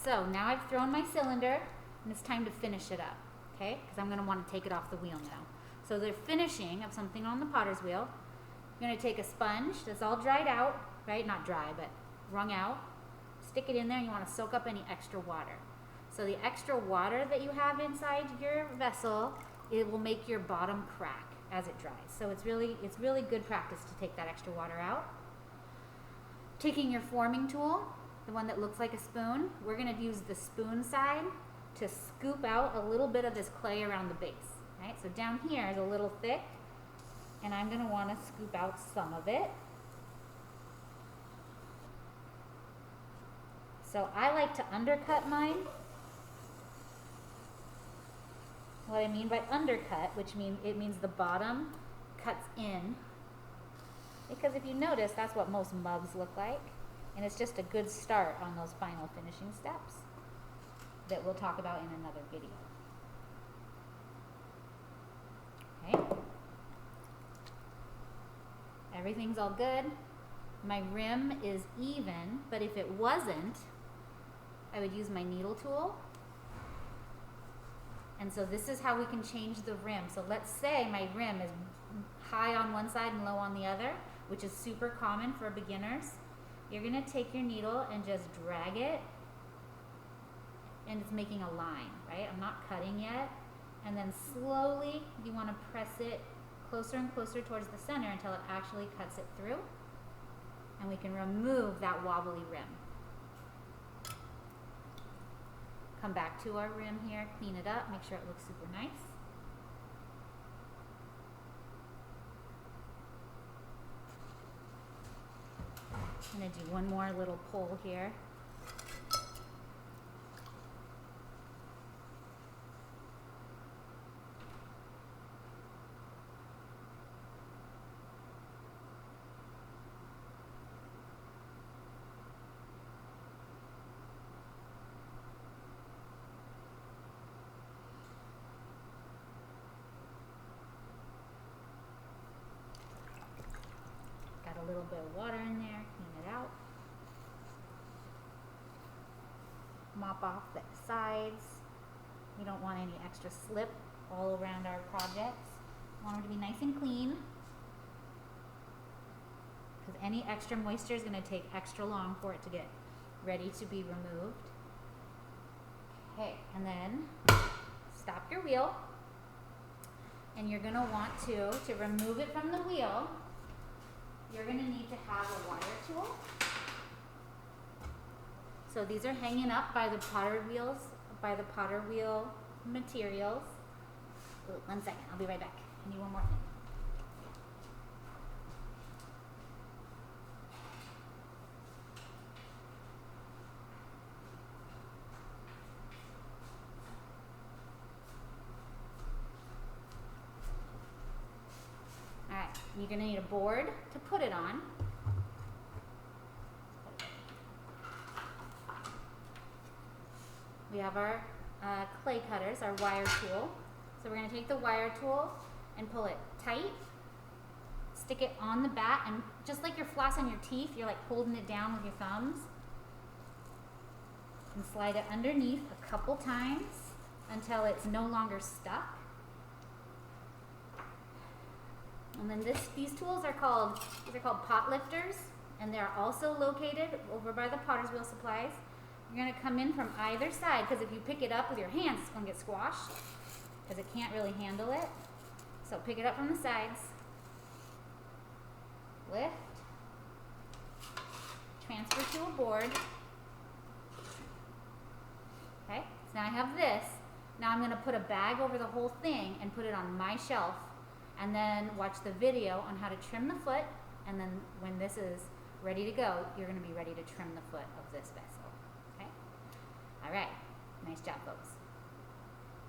so now I've thrown my cylinder and it's time to finish it up, okay? Because I'm going to want to take it off the wheel now. So the finishing of something on the potter's wheel, you're going to take a sponge that's all dried out, right? Not dry, but wrung out. Stick it in there and you want to soak up any extra water. So the extra water that you have inside your vessel, it will make your bottom crack as it dries. So it's really good practice to take that extra water out. Taking your forming tool, the one that looks like a spoon, we're going to use the spoon side to scoop out a little bit of this clay around the base. Right? So down here is a little thick, and I'm going to want to scoop out some of it. So I like to undercut mine. What I mean by undercut, which means the bottom cuts in. Because if you notice, that's what most mugs look like. And it's just a good start on those final finishing steps that we'll talk about in another video. Okay. Everything's all good. My rim is even, but if it wasn't, I would use my needle tool. And so this is how we can change the rim. So let's say my rim is high on one side and low on the other, which is super common for beginners. You're going to take your needle and just drag it, and it's making a line, right? I'm not cutting yet. And then slowly you want to press it closer and closer towards the center until it actually cuts it through. And we can remove that wobbly rim. Come back to our rim here, clean it up, make sure it looks super nice. I'm going to do one more little pull here. Got a little bit of water in there, clean it out. Mop off the sides. We don't want any extra slip all around our projects. We want them to be nice and clean, because any extra moisture is going to take extra long for it to get ready to be removed. Okay, and then stop your wheel, and you're going to want to remove it from the wheel, you're going to need to have a wire tool. So these are hanging up by the potter wheels, by the potter wheel materials. Ooh, 1 second, I'll be right back. I need one more thing. All right, you're gonna need a board to put it on. We have our clay cutters, our wire tool. So we're going to take the wire tool and pull it tight, stick it on the bat, and just like you're flossing your teeth, you're like holding it down with your thumbs. And slide it underneath a couple times until it's no longer stuck. And then these tools are called pot lifters, and they're also located over by the Potter's Wheel supplies. You're going to come in from either side, because if you pick it up with your hands, it's going to get squashed, because it can't really handle it. So pick it up from the sides, lift, transfer to a board. Okay, so now I have this. Now I'm going to put a bag over the whole thing and put it on my shelf, and then watch the video on how to trim the foot, and then when this is ready to go, you're going to be ready to trim the foot of this vessel. All right, nice job, folks.